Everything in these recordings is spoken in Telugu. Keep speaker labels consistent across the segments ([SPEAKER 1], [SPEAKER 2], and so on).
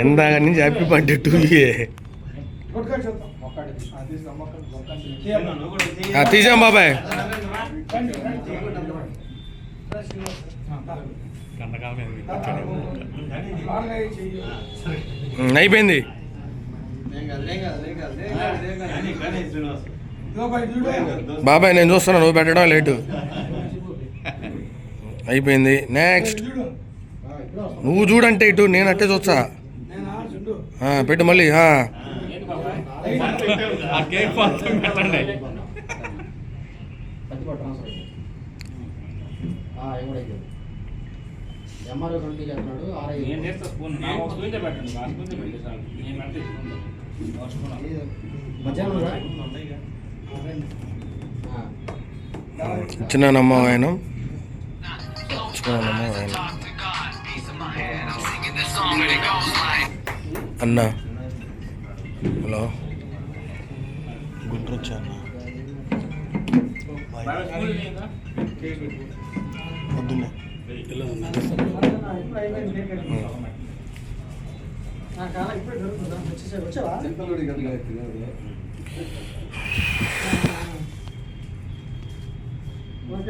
[SPEAKER 1] ఇందాక నుంచి హ్యాపీ బర్త్డే టు యూ. తీసాం బాబాయ్. అయిపోయింది బాబాయ్, నేను చూస్తున్నా, నువ్వు పెట్టడం లేటు. అయిపోయింది. నెక్స్ట్ నువ్వు చూడంటే ఇటు, నేను అట్టే చూస్తా. పెట్టు మళ్ళీ. ఇచ్చినానమ్మా ఆయన, ఇచ్చినానమ్మా ఆయన. అన్న హలో, గుంటూరు వచ్చా అన్న. పొద్దున్నే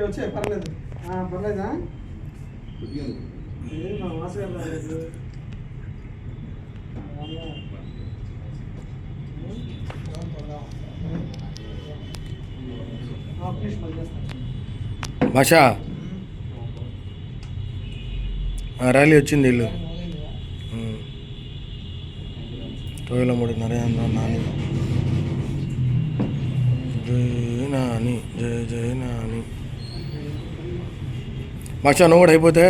[SPEAKER 2] వచ్చే పర్లేదు. పర్లేదా మా మాస్ గారు రాలేదు.
[SPEAKER 1] భాషా ర్యాలీ వచ్చింది. ఇల్లు 23 నరేంద్ర నాని, జయ నాని, జయ జయ నాని. భాషా నువ్వు కూడా అయిపోతే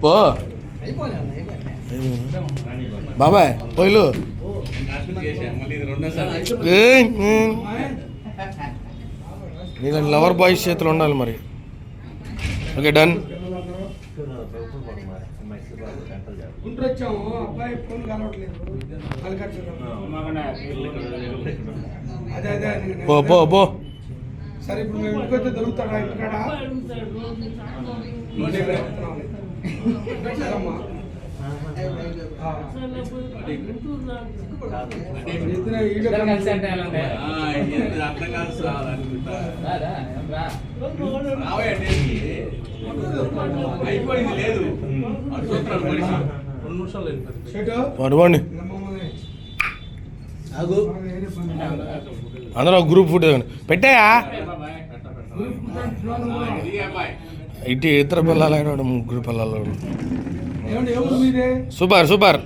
[SPEAKER 1] పో బాబాయ్ పోయిలు. నీలాంటి లవర్ బాయ్స్ చేతులు ఉండాలి మరి. Okay done. పో పో పో.
[SPEAKER 2] సరే ఇప్పుడు మేము ఇంటికి వస్తే దొరుకుతాడా? ఇంటికాడ
[SPEAKER 1] పడుకోండి అందరూ గ్రూప్ ఫోటో పెట్టాయా? ఇటు ఇతర పిల్లలు, ముగ్గురు పిల్లలు. Super super.